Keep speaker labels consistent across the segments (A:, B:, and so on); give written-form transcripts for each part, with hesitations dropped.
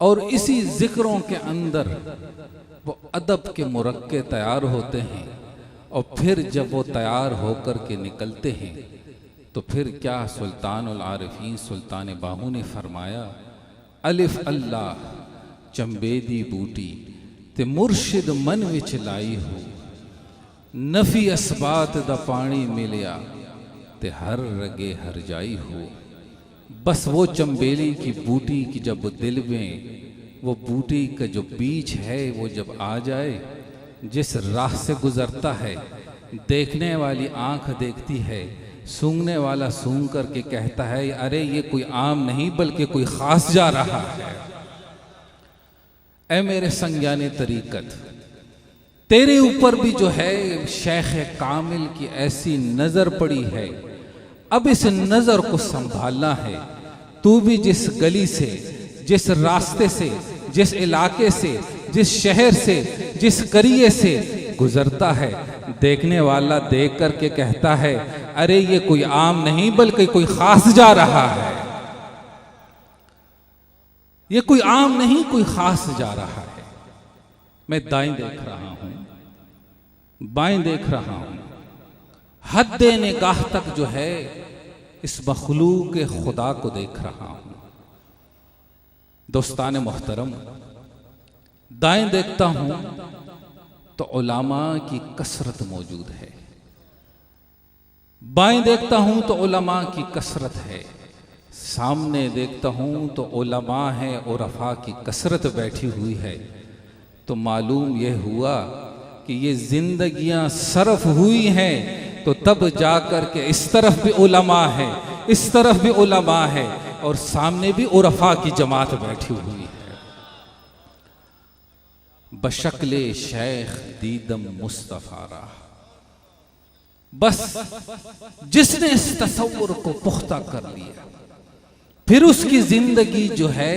A: और इसी जिक्रों के अंदर वो अदब के मुरक्के तैयार होते हैं। और फिर जब वो तैयार होकर के निकलते हैं तो फिर क्या सुल्तानुल आरिफीन सुल्तान बाहू ने फरमाया, अलिफ अल्लाह चंबेदी बूटी ते मुर्शिद मन विच लाई हो, नफी असबात दा पानी मिलिया ते हर रगे हर जाई हो। बस वो चंबेली की बूटी की जब दिल में वो बूटी का जो बीज है वो जब आ जाए, जिस राह से गुजरता है देखने वाली आंख देखती है, सूंघने वाला सूंघ करके कहता है अरे ये कोई आम नहीं बल्कि कोई खास जा रहा है। ऐ मेरे संज्ञाने तरीकत, तेरे ऊपर भी जो है शेख कामिल की ऐसी नजर पड़ी है, अब इस नजर को संभालना है। तू भी जिस गली से, जिस रास्ते से, जिस इलाके से, जिस शहर से, जिस करिए से गुजरता है, देखने वाला देख करके कहता है अरे ये कोई आम नहीं बल्कि कोई खास जा रहा है, ये कोई आम नहीं कोई खास जा रहा है। मैं दाएं देख रहा हूं, बाएं देख रहा हूं, हद निगाह तक जो है इस मखलूक के खुदा को देख रहा हूं। दोस्तान मोहतरम, दाएं देखता हूं तो उलामा की कसरत मौजूद है, बाएं देखता हूं तो उलमा की कसरत है, सामने देखता हूं तो उलमा है और उरफा की कसरत बैठी हुई है। तो मालूम यह हुआ कि ये जिंदगियां सरफ हुई हैं तो तब जाकर के इस तरफ भी उलमा है, इस तरफ भी उलमा है और सामने भी उरफा की जमात बैठी हुई है। बशक्ले शेख दीदम मुस्तफारा, बस जिसने इस तसव्वुर को पुख्ता कर लिया फिर उसकी जिंदगी जो है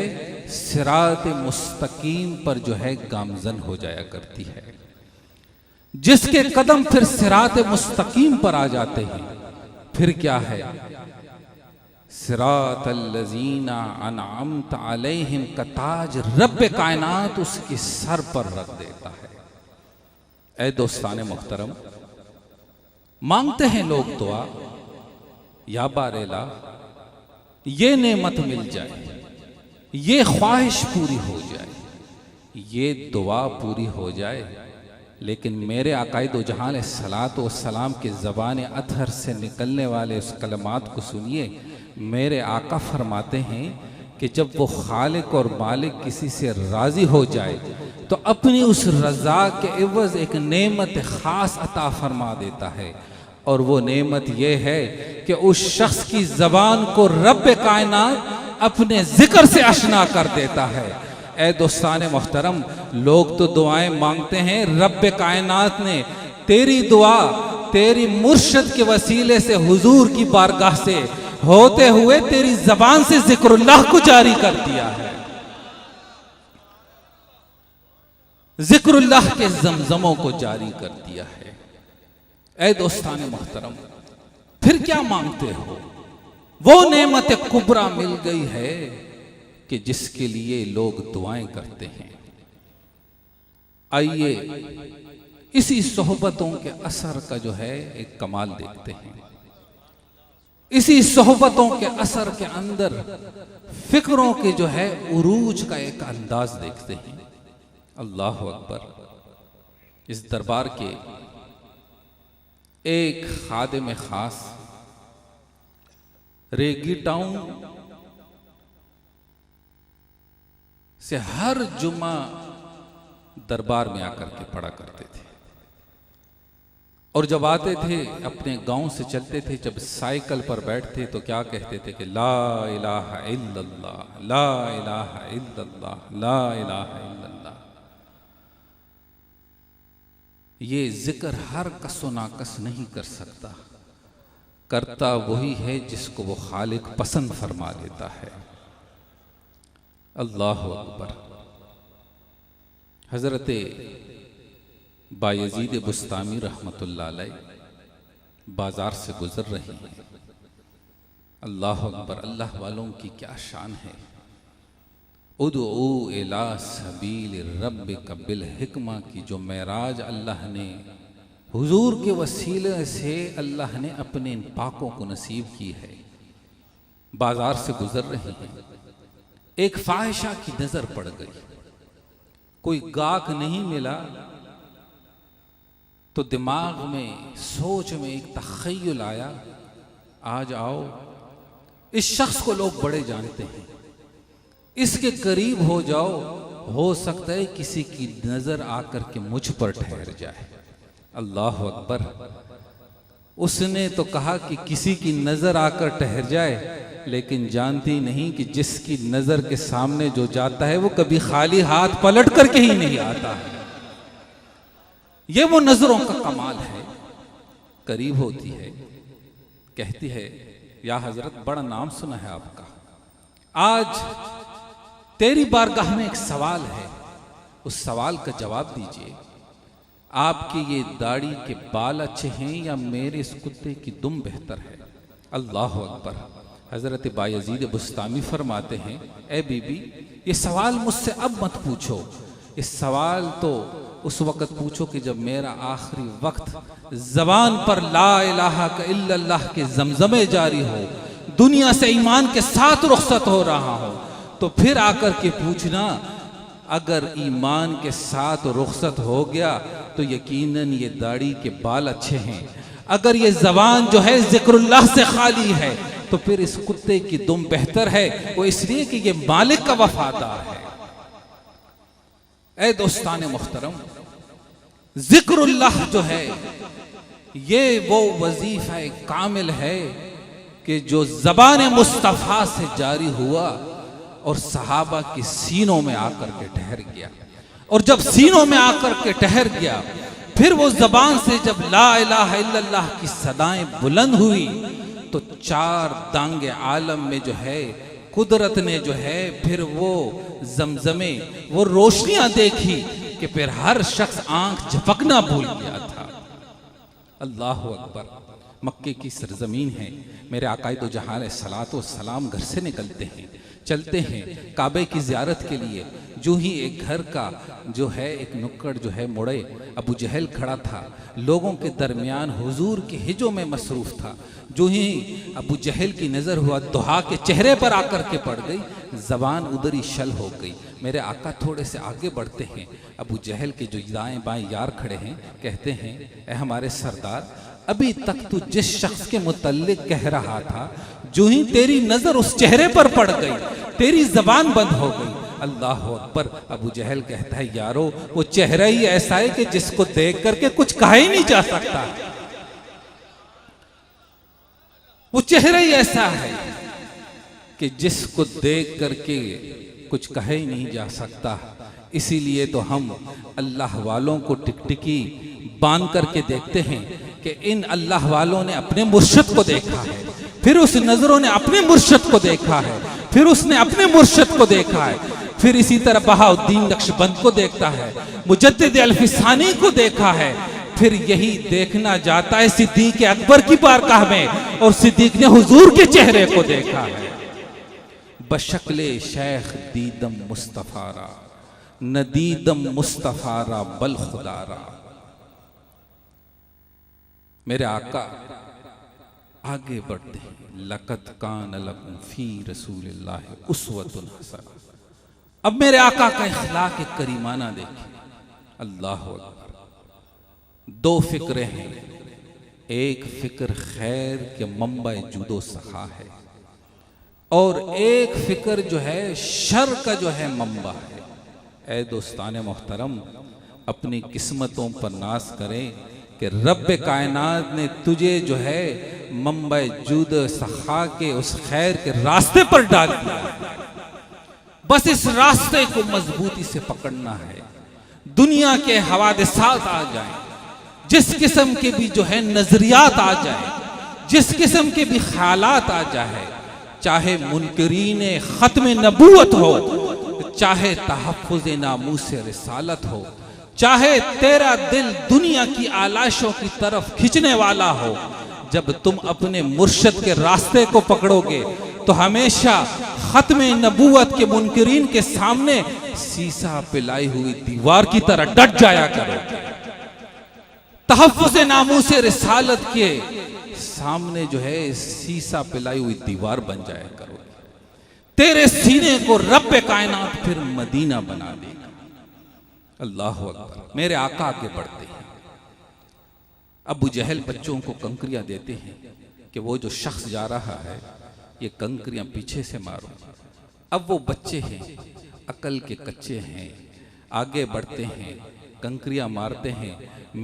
A: सिरात मुस्तकीम पर जो है गामजन हो जाया करती है। जिसके कदम फिर सिरात मुस्तकीम पर आ जाते हैं फिर क्या है, सिरातल्लज़ीना अनअमत अलैहिम का ताज रब्बे कायनात उसके सर पर रख देता है। ऐ दोस्ताने मुहतरम, मांगते हैं लोग दुआ, या बारेला ये नेमत मिल जाए, ये ख्वाहिश पूरी हो जाए, ये दुआ पूरी हो जाए, लेकिन मेरे आकाए दो जहां सलात व सलाम के ज़बान अतहर से निकलने वाले उस कलमात को सुनिए। मेरे आका फरमाते हैं कि जब वो खालिक और मालिक किसी से राज़ी हो जाए तो अपनी उस रज़ा के एवज़ एक नेमत ख़ास अता फरमा देता है, और वो नेमत ये है कि उस शख्स की ज़बान को रब्ब कायनात अपने ज़िक्र से आशना कर देता है। ऐ दोस्ताने मोहतरम, लोग तो दुआएं मांगते हैं, रब्ब कायनात ने तेरी दुआ तेरी मुर्शिद के वसीले से हुजूर की बारगाह से होते हुए तेरी जबान से जिक्रुल्लाह को जारी कर दिया है, जिक्रुल्लाह के जमजमों को जारी कर दिया है। ऐ दोस्ताने मोहतरम, फिर क्या मांगते हो? वो नेमत कुबरा मिल गई है कि जिसके लिए लोग दुआएं करते हैं। आइए इसी सोहबतों के असर का जो है एक कमाल देखते हैं। इसी सोहबतों के असर के अंदर फिक्रों के जो है उरूज का एक अंदाज देखते हैं। अल्लाह अकबर। इस दरबार के एक खादिम खास रेगी टाउन से हर जुम्मा दरबार में आकर के पढ़ा करते थे, और जब आते थे अपने गांव से चलते थे, जब साइकिल पर बैठते तो क्या कहते थे कि ला इलाहा इल्लल्लाह, ला इलाहा इल्लल्लाह, ला इलाहा इल्लल्लाह। ये जिक्र हर कसो नाकस नहीं कर सकता, करता वही है जिसको वो खालिक पसंद फरमा लेता है। अल्लाह अकबर। हजरत बायजीद बुस्तामी रहमतुल्लाह अलैह बाजार से गुजर रही हैं। अल्लाह अकबर। अल्लाह वालों की क्या शान है। उदऊ इला सबील रब्बिक बिल हिकमा की जो मेराज अल्लाह ने हुजूर के वसीले से अल्लाह ने अपने इन पाकों को नसीब की है। बाजार से गुजर रही हैं, एक फाहिशा की नजर पड़ गई, कोई गाहक नहीं मिला तो दिमाग में सोच में एक तखय्युल आया, आज आओ इस शख्स को लोग बड़े जानते हैं, इसके करीब हो जाओ, हो सकता है किसी की नजर आकर के मुझ पर ठहर जाए। अल्लाह अकबर। उसने तो कहा कि किसी की नजर आकर ठहर जाए, लेकिन जानती नहीं कि जिसकी नजर के सामने जो जाता है वो कभी खाली हाथ पलट करके ही नहीं आता है। ये वो नजरों का कमाल है। करीब होती है, कहती है या हजरत बड़ा नाम सुना है आपका, आज तेरी बारगाह में एक सवाल है, उस सवाल का जवाब दीजिए। आपकी ये दाढ़ी के बाल अच्छे हैं या मेरे इस कुत्ते की दुम बेहतर है? अल्लाह अकबर। हजरत बायजीद बुस्तामी फरमाते हैं, ए बीबी ये सवाल मुझसे अब मत पूछो, इस सवाल तो उस वक़्त पूछो कि जब मेरा आखिरी वक्त ज़बान पर ला इलाहा इल्लल्लाह के जमजमे जारी हो, दुनिया से ईमान के साथ रुखसत हो रहा हो, तो फिर आकर के पूछना। अगर ईमान के साथ रुखसत हो गया तो यकीनन ये दाढ़ी के बाल अच्छे हैं। अगर ये ज़बान जो है ज़िक्रुल्लाह से खाली है तो फिर इस कुत्ते की दुम बेहतर है, वो इसलिए कि ये मालिक का वफादार है। ऐ दोस्तान मुहतरम, ज़िक्रुल्लाह जो है ये वो वजीफा कामिल है कि जो ज़बान मुस्तफ़ा से जारी हुआ और सहाबा के सीनों में आकर के ठहर गया। और जब सीनों में आकर के ठहर गया, फिर वो ज़बान से जब ला इलाहा इल्लल्लाह की सदाएं बुलंद हुई तो चार दांगे आलम में जो है कुदरत ने जो है फिर वो जमजमे वो रोशनियां देखी कि फिर हर शख्स आंख झपकना भूल गया था। अल्लाह अकबर। मक्के की सरजमीन है, मेरे आकाए दो जहां अलैहिस्सलातो वस्सलाम घर से निकलते हैं, चलते हैं काबे की ज़ियारत के लिए। जो ही एक घर का जो है एक नुक्कड़ जो है मुड़े, अबू जहल खड़ा था, लोगों के दरमियान हुजूर के हिजों में मसरूफ था। जो ही अबू जहल की नज़र हुआ दुहा के चेहरे पर आकर के पड़ गई, ज़बान उधर ही शल हो गई। मेरे आका थोड़े से आगे बढ़ते हैं, अबू जहल के जो दाएं बाएं यार खड़े हैं कहते हैं, ए हमारे सरदार, अभी तक तू जिस शख्स के मुतल्लिक कह रहा था, जो ही तेरी नजर उस चेहरे पर पड़ गई तेरी जबान बंद हो गई। अल्लाह अकबर। अबू जहल कहता है, यारो वो चेहरा ही ऐसा है कि जिसको देख करके कुछ कहा ही नहीं जा सकता। वो चेहरा ही ऐसा है कि जिसको देख करके कुछ कहा ही नहीं जा सकता। इसीलिए तो हम अल्लाह वालों को टिकटिकी बांध करके देखते हैं कि इन अल्लाह वालों ने अपने मुर्शिद को देखा है, फिर उस नजरों ने अपने मुर्शिद को देखा है, फिर उसने अपने मुर्शिद को देखा है, फिर इसी तरह बहाउद्दीन नक्शबंद को देखता है, मुजद्दिद अल्फिसानी को देखा है, फिर यही देखना जाता है सिद्दीक अकबर की बारगाह में और सिद्दीक ने हुजूर के चेहरे को देखा है। बशक्ले शेख दीदम मुस्तफारा नदीदम मुस्तफारा बल खुदारा। मेरे आका आगे बढ़ते हैं, लक़द कान लकुम फी रसूलिल्लाहि उस्वतुन हसना। अब मेरे आका का इखलाक करीमाना देखिए। अल्लाह अकबर। दो फिक्रें हैं, एक फिक्र खैर के मंबा जुदो सखा है और एक फिक्र जो है शर का जो है मंबा है। ऐ दोस्तान मोहतरम, अपनी किस्मतों पर नाज करें कि रब कायनात ने तुझे जो है मंबा जुद सखा के उस खैर के रास्ते पर डाल दिया। बस इस रास्ते को मजबूती से पकड़ना है। दुनिया के हवादिसात आ जाएं, जिस किस्म के भी जो है नजरियात आ जाए, जिस किस्म के भी ख्यालात आ जाए, चाहे मुनकरीन खत्म नबूवत हो, चाहे तहफ़्फ़ुज़ नामूस रिसालत हो, चाहे तेरा दिल दुनिया की आलाशों की तरफ खींचने वाला हो, जब तुम अपने मुर्शिद के रास्ते को पकड़ोगे तो हमेशा खत्म नबूवत के मुनकरीन के सामने सीसा पिलाई हुई दीवार की तरह डट जाया करोगे। तहफ्फुज़ नामूस रिसालत के सामने जो है सीसा पिलाई हुई दीवार बन जाया करोगे। तेरे सीने को रब कायनात फिर मदीना बना देगा। अल्लाह अकबर। मेरे आका आगे बढ़ते हैं। अबू जहल बच्चों को कंकरियां देते हैं कि वो जो शख्स जा रहा है ये कंकरियां पीछे से मारो। अब वो बच्चे हैं, अकल के कच्चे हैं, आगे बढ़ते हैं, कंकरियां मारते हैं।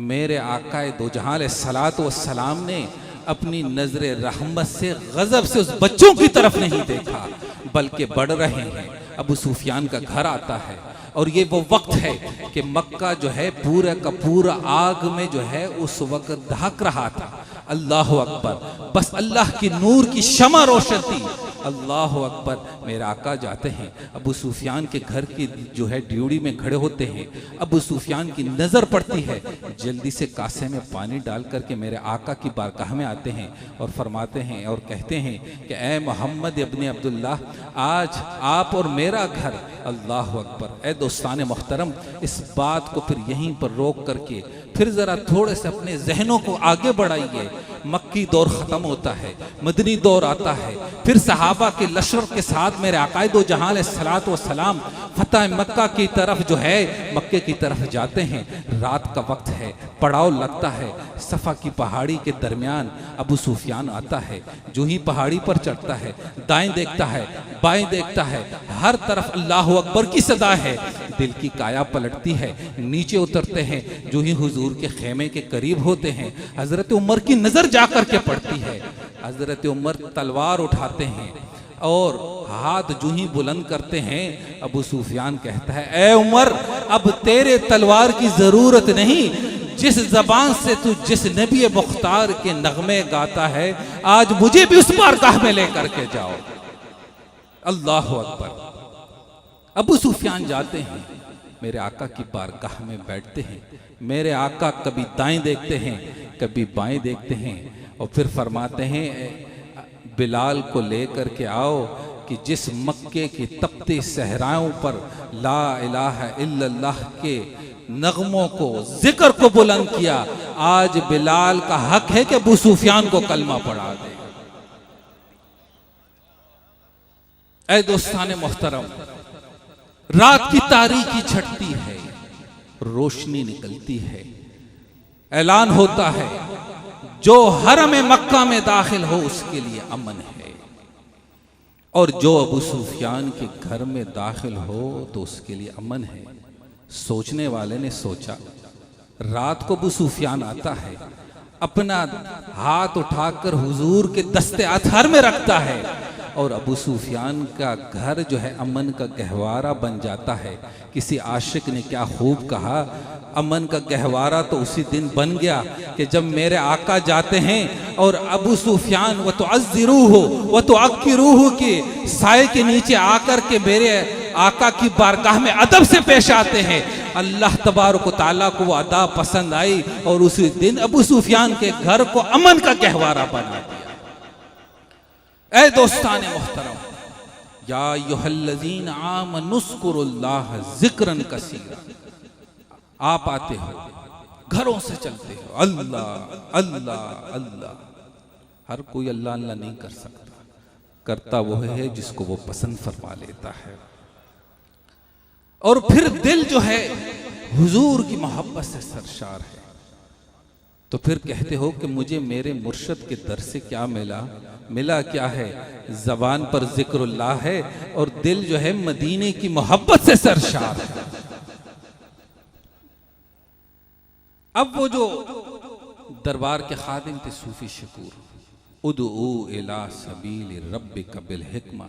A: मेरे आकाए दो जहां अलैहिस्सलात व सलाम ने अपनी नजर रहमत से गजब से उस बच्चों की तरफ नहीं देखा, बल्कि बढ़ रहे हैं। अबू सुफियान का घर आता है और ये वो वक्त है कि मक्का जो है पूरा का पूरा आग में जो है उस वक्त दहक रहा था। अल्लाह अकबर। बस अल्लाह की नूर की शमा रोशन थी। अल्लाह अकबर। मेरे आका जाते हैं, अबू सुफियान के घर की जो है ड्यूड़ी में खड़े होते हैं। अबू सुफियान की नज़र पड़ती है, जल्दी से कासे में पानी डाल करके मेरे आका की बारगाह में आते हैं और फरमाते हैं और कहते हैं कि ए मोहम्मद इब्ने अब्दुल्लाह, आज आप और मेरा घर। अल्लाह अकबर। ए दोस्तान मोहतरम, इस बात को फिर यहीं पर रोक करके फिर ज़रा थोड़े से अपने जहनों को आगे बढ़ाइए। मक्की दौर ख़त्म होता है, मदनी दौर आता है, फिर सहाबा के लश्कर के साथ मेरे आकाए दो जहां अलैहिस्सलात व सलाम फतह मक्का की तरफ जो है मक्के की तरफ जाते हैं। रात का वक्त है, पड़ाव लगता है। सफ़ा की पहाड़ी के दरमियान अबू सुफियान आता है। जो ही पहाड़ी पर चढ़ता है, दाएं देखता है, बाएं देखता है, हर तरफ अल्लाह अकबर की सदा है। दिल की काया पलटती है। नीचे उतरते हैं, जो ही हुजूर के खेमे के करीब होते हैं, हजरत उमर की नजर जाकर के पड़ती है। हजरत उमर तलवार उठाते हैं और हाथ जो ही बुलंद करते हैं, अबू सुफियान कहता है, ए उमर, अब तेरे तलवार की जरूरत नहीं। जिस जबान से तू जिस नबी मुख्तार के नगमे गाता है, आज मुझे भी उस बारगाह में लेकर के जाओ। अल्लाह अकबर। अबू सुफियान जाते हैं, मेरे आका की बारगाह में बैठते हैं। मेरे आका कभी दाएं देखते हैं, कभी बाएं देखते हैं और फिर फरमाते हैं, बिलाल को लेकर के आओ कि जिस मक्के की तपती सहराओं पर ला इलाहा इल्लल्लाह के नगमों को, जिक्र को बुलंद किया, आज बिलाल का हक है कि अबू सुफियान को कलमा पढ़ा दे। ऐ दोस्ताने मोहतरम, रात की तारीकी छटती है, रोशनी निकलती है, ऐलान होता है जो हरम मक्का में दाखिल हो उसके लिए अमन है, और जो अबू सुफियान के घर में दाखिल हो तो उसके लिए अमन है। सोचने वाले ने सोचा, रात को अबू सुफियान आता है, अपना हाथ उठाकर हुजूर के दस्ते अतहर में रखता है और अबू सुफियान का घर जो है अमन का गहवारा बन जाता है। किसी आशिक ने क्या खूब कहा, अमन का गहवारा तो उसी दिन बन गया कि जब मेरे आका जाते हैं और अबू सुफियान व तो अज़्ज़िरूहु व तो अक्किरूहु के साए के नीचे आकर के मेरे आका की बारगाह में अदब से पेश आते हैं। अल्लाह तबारक व तआला को वो अदा पसंद आई और उसी दिन अबू सुफियान के घर को अमन का गहवारा बना दिया। ऐ दोस्तान मोहतरम, या अय्युहल्लज़ीन आमनुज़्कुरुल्लाह ज़िक्रन कसीरा। आप आते हो, घरों से चलते हो, अल्लाह अल्लाह अल्लाह। हर कोई अल्लाह अल्लाह नहीं कर सकता, करता वो है जिसको वो पसंद फरमा लेता है। और फिर दिल जो है हुजूर की मोहब्बत से सरशार है, तो फिर कहते हो कि मुझे मेरे मुर्शद के दर से क्या मिला। मिला क्या है, जबान पर जिक्रुल्लाह है और दिल जो है मदीने की मोहब्बत से सरशार है। अब वो जो दरबार के खादिम थे सूफी शकूर, उदऊ इला सबील रब्बिक बिल हिकमा,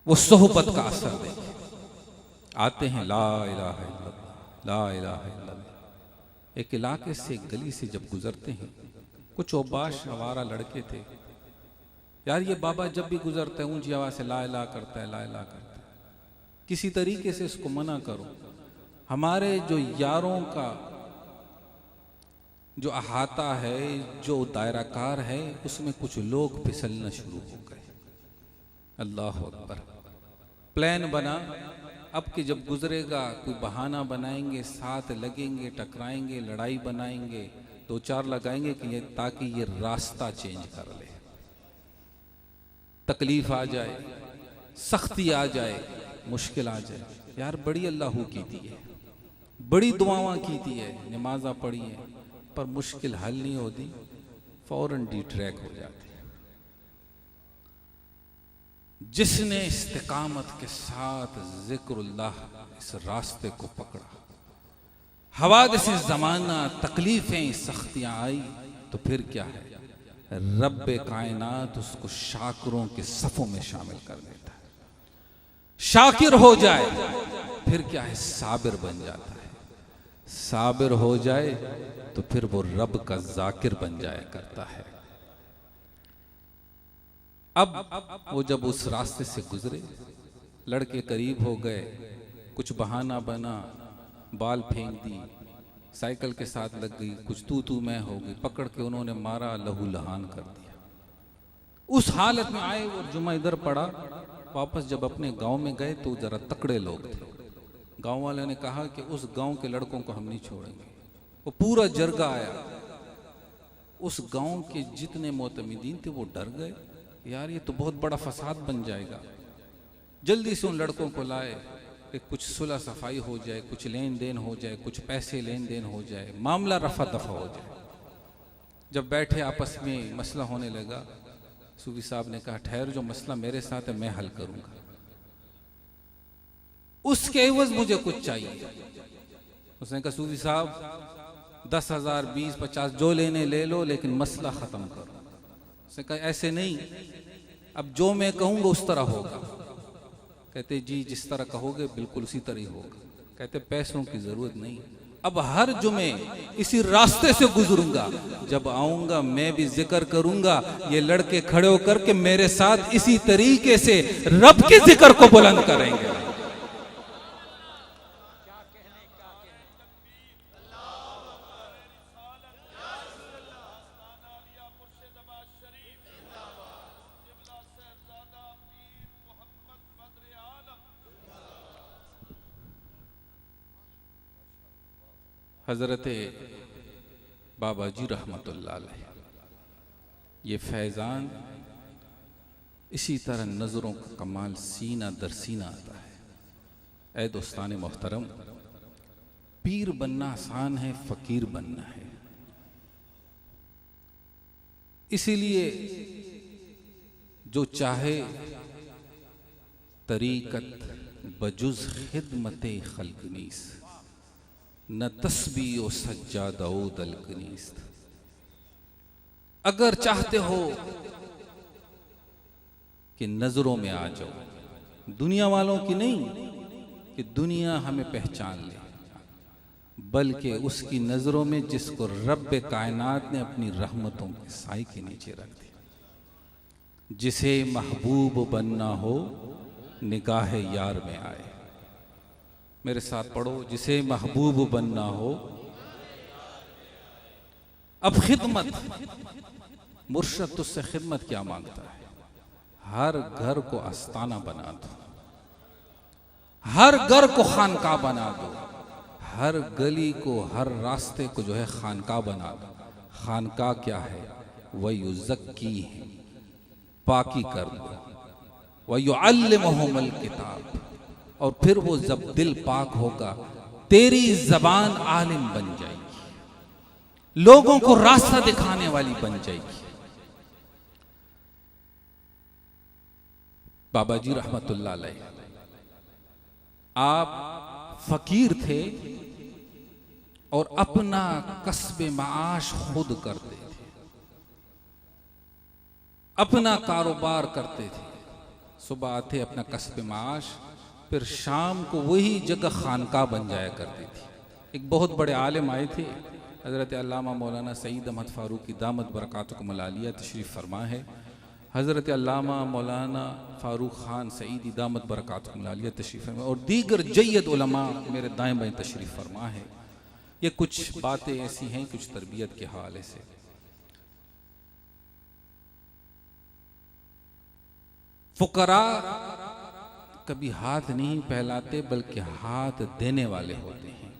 A: वो सोहबत का असर देखे। आते हैं ला इलाहा इल्लल्लाह, ला इलाहा इल्लल्लाह। एक इलाके से, एक गली से जब गुजरते हैं, कुछ औबाश आवारा लड़के थे। यार ये बाबा जब भी गुजरता है ऊंची आवाज से ला इलाहा करता है, ला इलाहा करता है, किसी तरीके से इसको मना करो। हमारे जो यारों का जो अहाता है, जो दायराकार है, उसमें कुछ लोग फिसलना शुरू हो गए। अल्लाह अकबर। प्लान बना, अब कि जब गुजरेगा कोई बहाना बनाएंगे, साथ लगेंगे, टकराएंगे, लड़ाई बनाएंगे, दो चार लगाएंगे कि ये ताकि ये रास्ता चेंज कर ले, तकलीफ आ जाए, सख्ती आ जाए, मुश्किल आ जाए। यार बड़ी अल्लाह की थी है, बड़ी दुआवां की थी है, नमाजा पढ़ी है, पर मुश्किल हल नहीं होती, फौरन डिट्रैक हो जाती। जिसने इस्तिकामत के साथ जिक्रुल्लाह इस रास्ते को पकड़ा, हवादिस ज़माना, तकलीफें, सख्तियां आई, तो फिर क्या है, रब्बे कायनात उसको शाकिरों के सफ़ों में शामिल कर देता है। शाकिर हो जाए फिर क्या है, साबिर बन जाता है। साबिर हो जाए तो फिर वो रब का जाकिर बन जाया करता है। अब वो जब उस रास्ते से गुजरे, लड़के करीब हो गए, कुछ बहाना बना, बाल फेंक दी, साइकिल के साथ लग गई, कुछ तू मैं हो गई, पकड़ के उन्होंने मारा, लहू लहान कर दिया। उस हालत में आए और जुमा इधर पड़ा। वापस जब अपने गांव में गए तो जरा तकड़े लोग थे। गांव वाले ने कहा कि उस गांव के लड़कों को हम नहीं छोड़ेंगे। वो पूरा जरगा आया। उस गांव के जितने मोतमिदीन थे वो डर गए, यार ये तो बहुत बड़ा फसाद बन जाएगा। जल्दी से उन लड़कों को लाए कि कुछ सुलह सफाई हो जाए, कुछ लेन देन हो जाए, कुछ पैसे लेन देन हो जाए, मामला रफा दफा हो जाए। जब बैठे आपस में मसला होने लगा, सूफी साहब ने कहा ठहर, जो मसला मेरे साथ है मैं हल करूंगा, उसके एवज मुझे कुछ चाहिए। उसने कहा सूफी साहब 10,000 20 50 जो लेने ले लो, लेकिन मसला खत्म करो। उसने कहा ऐसे नहीं, अब जो मैं कहूंगा उस तरह होगा। कहते जी जिस तरह कहोगे बिल्कुल उसी तरह ही होगा। कहते पैसों की जरूरत नहीं, अब हर जुमे इसी रास्ते से गुजरूंगा, जब आऊंगा मैं भी जिक्र करूंगा, ये लड़के खड़े होकर के मेरे साथ इसी तरीके से रब के जिक्र को बुलंद करेंगे। हज़रत बाबा जी रहमतुल्लाह अलैह, ये फैज़ान इसी तरह नज़रों का कमाल सीना दर सीना आता है। ऐ दोस्तान मोहतरम, पीर बनना आसान है, फ़कीर बनना है। इसीलिए जो चाहे तरीक़त बजुज़ खिदमत खल्क़ नीस्त, न तस्बीह ओ सज्जादा ओ दलकनीस्त। अगर चाहते हो कि नजरों में आ जाओ, दुनिया वालों की नहीं कि दुनिया हमें पहचान ले, बल्कि उसकी नजरों में जिसको रब्बे कायनात ने अपनी रहमतों के साए के नीचे रख दिया। जिसे महबूब बनना हो निगाह यार में आए। मेरे साथ पढ़ो, जिसे महबूब बनना हो। अब खिदमत, मुर्शद तुझसे खिदमत क्या मांगता है? हर घर को आस्ताना बना दो, हर घर को खानका बना दो, हर गली को, हर रास्ते को जो है खानका बना दो। खानका क्या है? वयुज़क्की है, पाकी कर दो। वयुअल्लिमुहुमुल किताब, और फिर वो जब दिल पाक होगा तेरी जबान आलिम बन जाएगी, लोगों को रास्ता दिखाने वाली बन जाएगी। बाबा जी रहमतुल्लाह अलैह, आप फकीर थे और अपना कस्बे माश खुद करते थे, अपना कारोबार करते थे। सुबह आते अपना कस्बे माश, फिर शाम को वही जगह खानका बन जाया करती थी। एक बहुत बड़े आलिम आए थे, हज़रत अल्लामा मौलाना सईद अहमद फ़ारूकी दामत बरकातुहुम अल-आलिया तशरीफ़ फरमा है। हज़रत अल्लामा मौलाना फ़ारूक ख़ान सईदी दामत बरकातुहुम अल-आलिया तशरीफ़ फरमा, और दीगर जय्यद उलमा मेरे दाएं बाएं तशरीफ़ फरमा है। ये कुछ बातें ऐसी हैं, कुछ तरबियत के हवाले से। फुकरा कभी हाथ नहीं फैलाते बल्कि हाथ देने वाले होते हैं।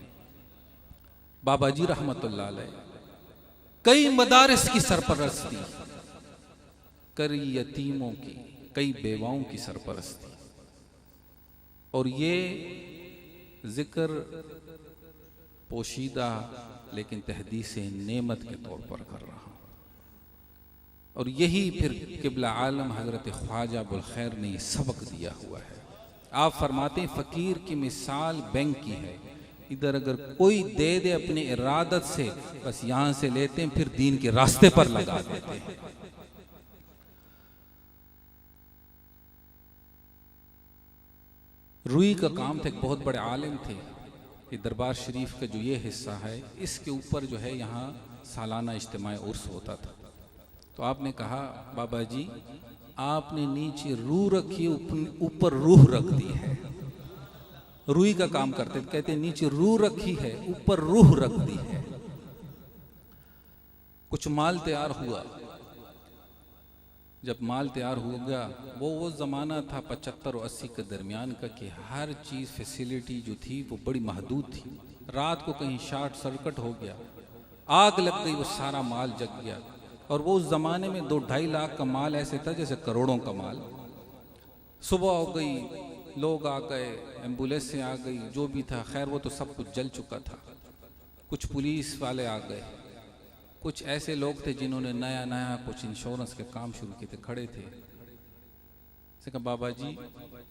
A: बाबा जी रहमतुल्लाह अलैह कई मदारिस की सरपरस्ती, कई यतीमों की, कई बेवाओं की सरपरस्ती, और ये जिक्र पोशीदा लेकिन तहदीस नेमत के तौर पर कर रहा हूं। और यही फिर किबला आलम हजरत ख्वाजा अबुल खैर ने ये सबक दिया हुआ है। आप फरमाते हैं फकीर की मिसाल बैंक की है, इधर अगर कोई दे दे अपनी इरादत से, बस यहां से लेते हैं फिर दीन के रास्ते पर लगा देते हैं। रुई का काम था, एक बहुत बड़े आलिम थे। ये दरबार शरीफ का जो ये हिस्सा है, इसके ऊपर जो है यहाँ सालाना इज्तिमा उर्स होता था। तो आपने कहा बाबा जी आपने नीचे रूह रखी, ऊपर रूह रख दी है। रुई का काम करते थे, कहते नीचे रूह रखी है, ऊपर रूह रख दी है। कुछ माल तैयार हुआ, जब माल तैयार हो गया, वो ज़माना था 75 और 80 के दरमियान का, कि हर चीज़ फैसिलिटी जो थी वो बड़ी महदूद थी। रात को कहीं शॉर्ट सर्किट हो गया, आग लग गई, वो सारा माल जग गया। और वो उस ज़माने में 2-2.5 लाख का माल ऐसे था जैसे करोड़ों का माल। सुबह हो गई, लोग आ गए, एम्बुलेंस से आ गई, जो भी था, खैर वो तो सब कुछ जल चुका था। कुछ पुलिस वाले आ गए, कुछ ऐसे लोग थे जिन्होंने नया नया कुछ इंश्योरेंस के काम शुरू किए थे, खड़े थे। से कहा बाबा जी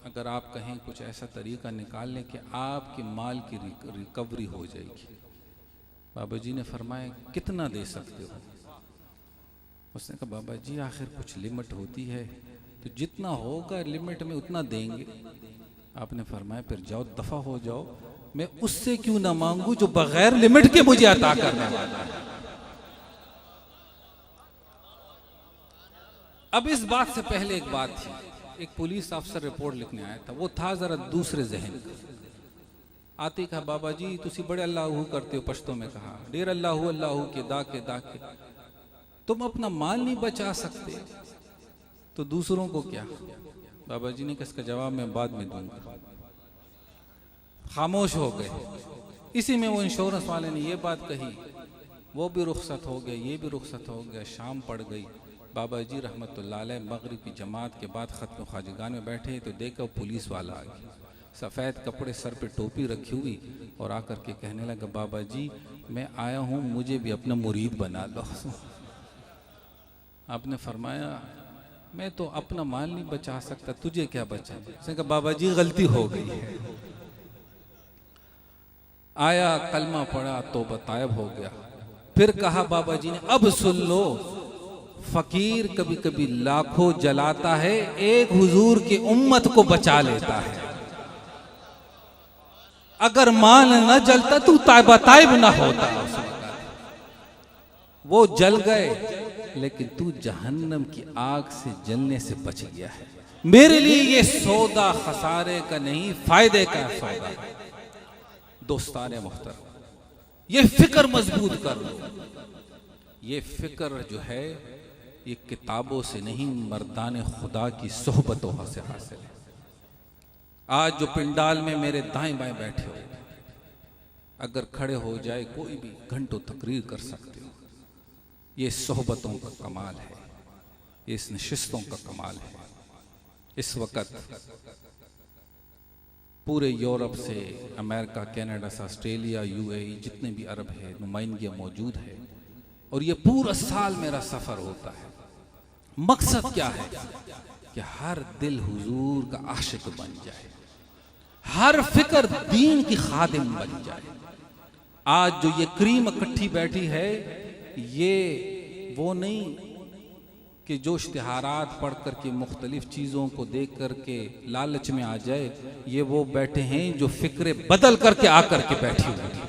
A: अगर आप कहें कुछ ऐसा तरीका निकाल लें कि आपके माल की रिकवरी हो जाएगी। बाबा जी ने फरमाया कितना दे सकते हो? उसने कहा बाबा जी आखिर कुछ लिमिट होती है, तो जितना होगा लिमिट में उतना देंगे। आपने फरमाया फिर जाओ, दफा हो जाओ, मैं उससे क्यों ना मांगू जो बगैर लिमिट के मुझे अता करने वाला है। अब इस बात से पहले एक बात थी, एक पुलिस अफसर रिपोर्ट लिखने आया था, वो था जरा दूसरे जहन का। आते कहा बाबा जी तुसी बड़े अल्लाह करते हो, पश्तो में कहा डेर अल्लाह के दाके तुम अपना माल नहीं बचा सकते तो दूसरों को क्या? बाबा जी ने कहा इसका जवाब मैं बाद में दूंगा। खामोश हो गए। इसी में वो इंश्योरेंस वाले ने ये बात कही, वो भी रुखसत हो गया, ये भी रुखसत हो गया। शाम पड़ गई, बाबा जी रहमतुल्लाह अलैह मगरिब की जमात के बाद खत्म ख्वाजगान में बैठे तो देखा पुलिस वाला आ गया, सफ़ेद कपड़े, सर पे टोपी रखी हुई, और आकर के कहने लगा बाबा जी मैं आया हूँ, मुझे भी अपना मुरीद बना लो। आपने फरमाया मैं तो अपना माल नहीं बचा सकता, तुझे क्या बचा? उसने कहा बाबा जी गलती हो गई है। आया, कलमा पढ़ा, तौबा तायब हो गया। फिर कहा बाबा जी ने अब सुन लो, फकीर कभी कभी लाखों जलाता है, एक हुजूर की उम्मत को बचा लेता है। अगर माल न जलता तू तायबा तायब ना होता। वो जल गए लेकिन तू जहन्नम की आग से जलने से बच गया है। मेरे लिए ये सौदा खसारे का नहीं, फायदे का सौदा है। दोस्ताने मुहतरम, ये फिक्र मजबूत कर लो। ये फिक्र जो है ये किताबों से नहीं, मर्दाने खुदा की सोहबतों से हासिल है। आज जो पिंडाल में मेरे दाएं बाएं बैठे हो, अगर खड़े हो जाए कोई भी, घंटों तकरीर कर सकते हो। ये सोहबतों का कमाल है, ये इस नशिस्तों का कमाल है। इस वक्त पूरे यूरोप से, अमेरिका, कनाडा से, ऑस्ट्रेलिया, यूएई, जितने भी अरब है नुमाइंदियाँ मौजूद है, और ये पूरा साल मेरा सफ़र होता है। मकसद क्या है कि हर दिल हुजूर का आशिक बन जाए, हर फिक्र दीन की खादिम बन जाए। आज जो ये क्रीम इकट्ठी बैठी है, ये वो नहीं कि जो इश्तिहारात पढ़ करके मुख्तलिफ चीज़ों को देख करके लालच में आ जाए, ये वो बैठे हैं जो फिक्रे बदल करके आकर के बैठी हुई है,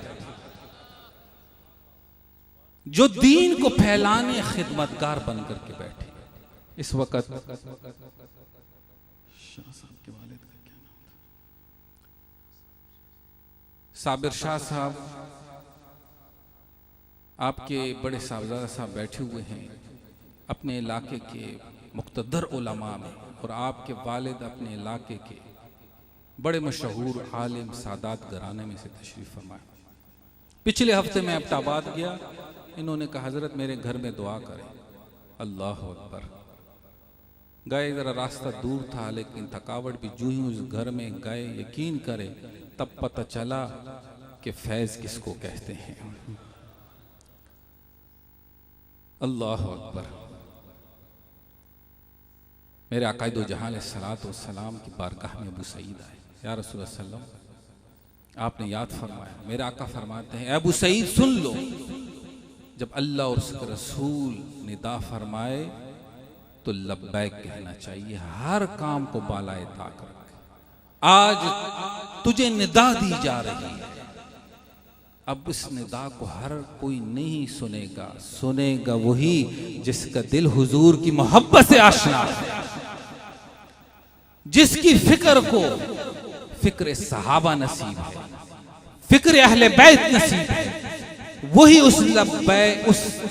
A: जो दीन को फैलाने खिदमतगार बन करके बैठे। इस वक्त शाह साहब के वालिद का क्या नाम था, साबिर शाह साहब, आपके बड़े साहबजादा साहब बैठे हुए हैं, अपने इलाके के मुक़्तदर उलमा में और आपके वालिद अपने इलाके के बड़े मशहूर आलिम सादात घराने में से तशरीफ़ फरमाए। पिछले हफ्ते मैं अब्टाबाद गया, इन्होंने कहा हज़रत मेरे घर में दुआ करें। अल्लाह अकबर। गए, ज़रा रास्ता दूर था लेकिन थकावट भी, जूं ही उस घर में गए, यकीन करें तब पता चला कि फैज़ किसको कहते हैं। अल्लाह अकबर। मेरे आकाए दो जहां अलैहिस्सलातु वस्सलाम की बारगाह में अबू सईद आए। या रसूल सल्लम, आपने याद फरमाया। मेरे आका फरमाते हैं, अबू सईद सुन लो, जब अल्लाह और उसके रसूल निदा फरमाए तो लब्बैक कहना चाहिए। हर काम को बालाए ताक रख। आज तुझे निदा दी जा रही है, अब इस निदा को हर कोई नहीं सुनेगा, सुनेगा वही जिसका दिल हुजूर की मोहब्बत से आशना है, जिसकी फिक्र को फिक्र सहाबा नसीब है, फिक्र अहले बैत नसीब है, वही उस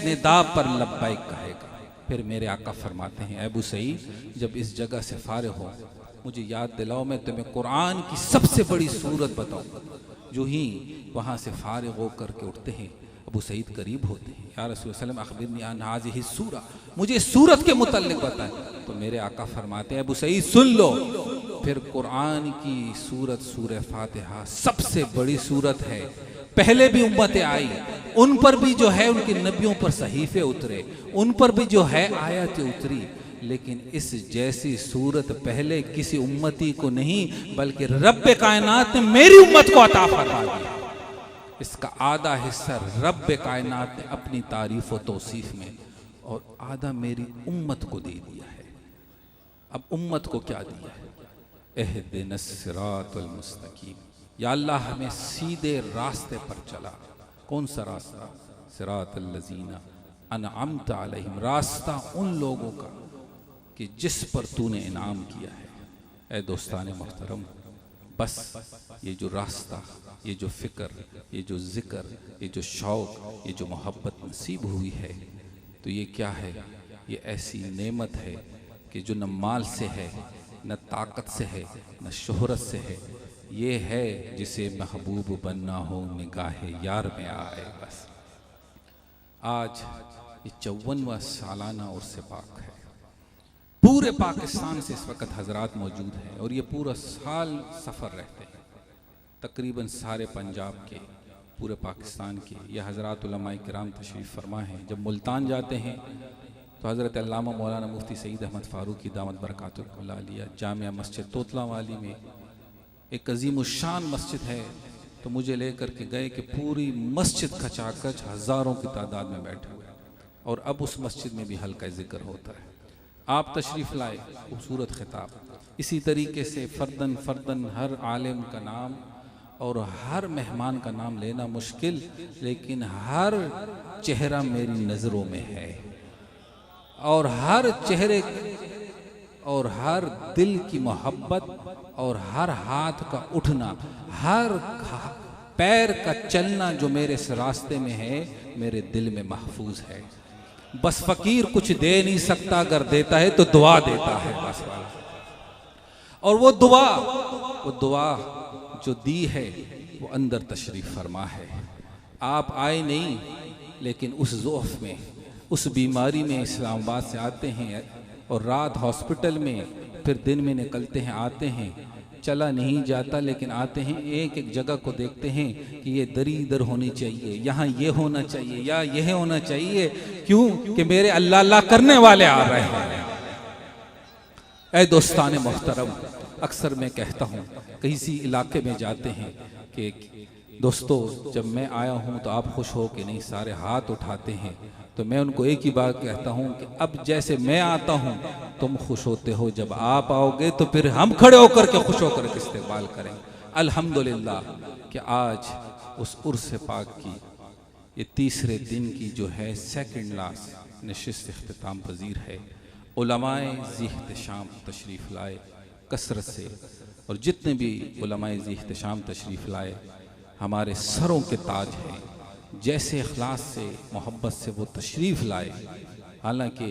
A: निदा पर लब्बैक कहेगा। फिर मेरे आका फरमाते हैं, अबू सईद जब इस जगह से फारिग हो मुझे याद दिलाओ, मैं तुम्हें कुरान की सबसे बड़ी सूरत बताऊं। जो ही वहाँ से फारिग होकर के उठते हैं, अबू सईद करीब होते हैं। या रसूल सल्लम अखबिरनी अन हाज़िही सूरा, मुझे सूरत के मुतल्लिक बताएं। तो मेरे आका फरमाते हैं, अबू सईद सुन लो। फिर कुरान की सूरत सूरह फातिहा सबसे बड़ी सूरत है। पहले भी उम्मतें आई, उन पर भी जो है उनके नबियों पर सहीफे उतरे, उन पर भी जो है आयतें उतरी, लेकिन इस जैसी सूरत पहले किसी उम्मती को नहीं बल्कि रब्बे कायनात ने मेरी उम्मत को अता फरमा दिया। इसका आधा हिस्सा रब्बे कायनात ने अपनी तारीफ और तौसीफ में और आधा मेरी उम्मत को दे दिया है। अब उम्मत को क्या दिया है? एहदिनस सिरातल मुस्तकीम, या अल्लाह हमें सीधे रास्ते पर चला। कौन सा रास्ता? सिरातल लजीना अनअमत अलैहिम, रास्ता उन लोगों का कि जिस पर तूने इनाम किया है। ए दोस्ताने मोहतरम, बस ये जो रास्ता, ये जो फिक्र, ये जो जिक्र, ये जो शौक, ये जो मोहब्बत नसीब हुई है, तो ये क्या है? ये ऐसी नेमत है कि जो न माल से है, न ताकत से है, न शोहरत से है। ये है जिसे महबूब बनना हो निगाहे यार में आए। बस आज ये 54वां सालाना उर्स पाक है। पूरे पाकिस्तान से इस वक्त हजरात मौजूद हैं और ये पूरा साल सफ़र रहते हैं। तकरीबन सारे पंजाब के, पूरे पाकिस्तान के ये हजरात उलमाए किराम तशरीफ़ फरमा हैं। जब मुल्तान जाते हैं तो हज़रत अल्लामा मौलाना मुफ्ती सईद अहमद फ़ारूक की दामत बरकातुहुल आलिया जामिया मस्जिद तोतला वाली में एक अज़ीमुश्शान मस्जिद है। तो मुझे लेकर के गए कि पूरी मस्जिद खचाखच हज़ारों की तादाद में बैठे हुए, और अब उस मस्जिद में भी हल्का ज़िक्र होता है। आप तशरीफ़ लाए, खूबसूरत खिताब। इसी तरीके से फ़र्दन फ़र्दन हर आलिम का नाम और हर मेहमान का नाम लेना मुश्किल, लेकिन हर चेहरा मेरी नज़रों में है, और हर चेहरे और हर दिल की मोहब्बत और हर हाथ का उठना, हर पैर का चलना जो मेरे इस रास्ते में है, मेरे दिल में महफूज है। बस फ़कीर कुछ दे नहीं सकता, अगर देता है तो दुआ देता है बस। और वो दुआ जो दी है वो अंदर तशरीफ़ फरमा है। आप आए नहीं, लेकिन उस ज़ौफ़ में, उस बीमारी में इस्लामाबाद से आते हैं और रात हॉस्पिटल में, फिर दिन में निकलते हैं, आते हैं, चला नहीं जाता, लेकिन आते हैं, एक एक जगह को देखते हैं कि ये दरी इधर होनी चाहिए, यहाँ ये होना चाहिए, या यह होना चाहिए। क्यों? कि मेरे अल्लाह अल्लाह करने वाले आ रहे हैं। ऐ दोस्ताने मोहतरम, अक्सर मैं कहता हूँ, किसी इलाके में जाते हैं कि दोस्तों जब मैं आया हूँ तो आप खुश हो कि नहीं? सारे हाथ उठाते हैं। तो मैं उनको एक ही बात कहता हूँ कि अब जैसे मैं आता हूँ तुम खुश होते हो, जब आप आओगे तो फिर हम खड़े होकर के खुश होकर के इस्तेक़बाल करेंगे। अल्हम्दुलिल्लाह कि आज उस उर्स पाक की ये तीसरे दिन की जो है सेकंड लास्ट नशिस्त इख्तिताम पजीर है। उलमाए ज़ी-इह्तिशाम तशरीफ़ लाए कसरत से, और जितने भी उलमाए ज़ी-इह्तिशाम तशरीफ़ लाए हमारे सरों के ताज हैं। जैसे इखलास से, मोहब्बत से वो तशरीफ़ लाए, हालांकि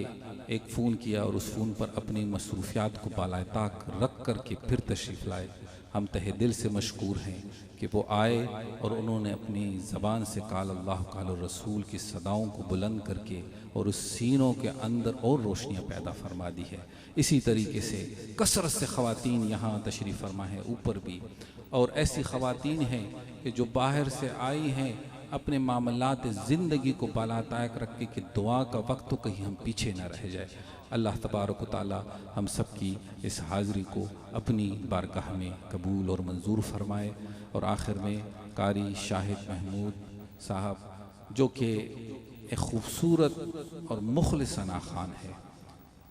A: एक फ़ोन किया और उस फ़ोन पर अपनी मसरूफियात को बालाए ताक रख कर के फिर तशरीफ़ लाए। हम तहे दिल से मशकूर हैं कि वो आए और उन्होंने अपनी ज़बान से काल अल्लाह काल रसूल की सदाओं को बुलंद करके और उस सीनों के अंदर और रोशनियाँ पैदा फरमा दी है। इसी तरीके से कसरत से ख़वातीन यहाँ तशरीफ़ फरमा है ऊपर भी, और ऐसी ख़वातीन हैं कि जो बाहर से आई हैं अपने मामलात ज़िंदगी को बालाताक रख के कि दुआ का वक्त तो कहीं हम पीछे ना रह जाए। अल्लाह तबारक व तआला हम सब की इस हाज़री को अपनी बारगाह में कबूल और मंजूर फरमाए। और आखिर में कारी शाहिद महमूद साहब जो कि एक ख़ूबसूरत और मुखलिस सना खान है।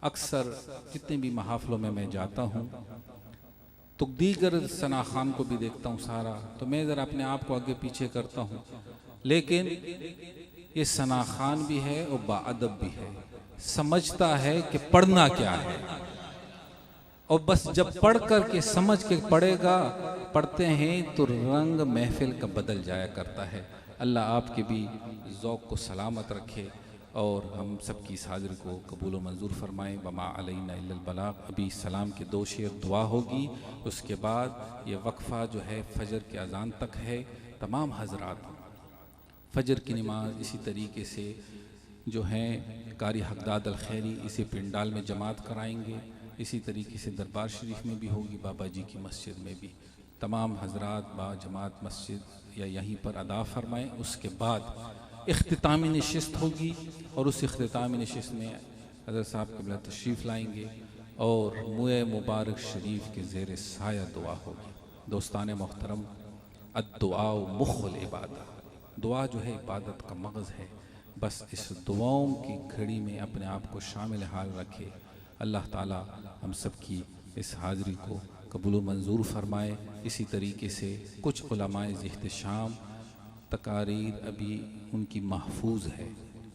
A: अक्सर जितने भी महाफ़िलों में मैं जाता हूँ तो दीगर सना खान को भी देखता हूँ सारा, तो मैं ज़रा अपने आप को आगे पीछे करता हूँ, लेकिन ये सना खान भी है और बाअदब भी है, समझता है कि पढ़ना क्या है, और बस जब पढ़ कर के समझ के पढ़ते हैं तो रंग महफिल का बदल जाया करता है। अल्लाह आपके भी ज़ौक़ को सलामत रखे और हम सब की इस हाज़िरी को कबूल व मंजूर फरमाएँ। वमा अलैना इल्लल बलाग। अभी सलाम के 2 शेर दुआ होगी, उसके बाद ये वक्फ़ा जो है फ़जर के अज़ान तक है। तमाम हज़रात फ़जर की नमाज इसी तरीके से जो हैं कारी हक़दाद अल खैरी इसी पिंडाल में जमात कराएंगे, इसी तरीके से दरबार शरीफ में भी होगी, बाबा जी की मस्जिद में भी। तमाम हज़रात बा जमात मस्जिद या यहीं पर अदा फरमाएँ। उसके बाद इख्तितामी नशिस्त होगी और उस इख्तितामी नशिस्त में हज़रत साहब क़िबला तशरीफ़ लाएंगे और मुए मुबारक शरीफ के ज़ेर साया दुआ होगी। दोस्तान मोहतरम, अद्दुआ मुख़्ल इबादत, दुआ जो है इबादत का मग़ज़ है। बस इस दुआओं की घड़ी में अपने आप को शामिल हाल रखे। अल्लाह ताला हम सब की इस हाज़िरी को कबूल मंजूर फरमाए। इसी तरीके से कुछ उलमाए इख्तिशाम तकारीर अभी उनकी महफूज है,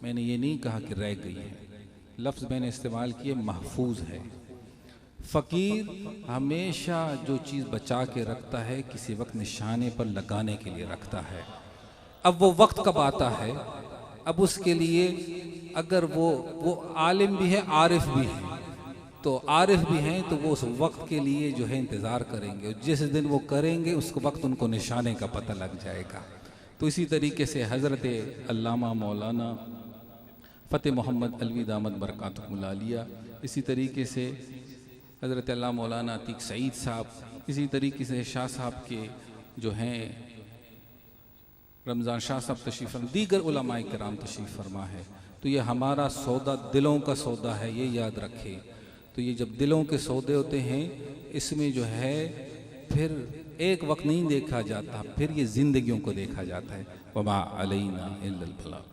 A: मैंने ये नहीं कहा कि रह गई है, लफ्ज़ मैंने इस्तेमाल किए महफूज है। फ़कीर हमेशा जो चीज़ बचा के रखता है किसी वक्त निशाने पर लगाने के लिए रखता है। अब वो वक्त कब आता है, अब उसके लिए अगर वो आलिम भी है आरिफ भी है, तो आरिफ भी हैं तो वो उस वक्त के लिए जो है इंतज़ार करेंगे, और जिस दिन वो करेंगे उस वक्त उनको निशाने का पता लग जाएगा। तो इसी तरीके से हज़रत अल्लामा मौलाना फ़तेह मोहम्मद अलवी दामद बरकातुहुल आलिया, इसी तरीके से हज़रत अल्लामा मौलाना अतीक सईद साहब, इसी तरीके से शाह साहब के जो हैं रमज़ान शाह साहब तशरीफ़ फरमा, दीगर उलमाए किराम तशरीफ़ फरमा है। तो ये हमारा सौदा दिलों का सौदा है, ये याद रखें। तो ये जब दिलों के सौदे होते हैं इसमें जो है फिर एक वक्त नहीं देखा जाता, फिर ये ज़िंदगियों को देखा जाता है। वमा अलैना इल्लल बलाग।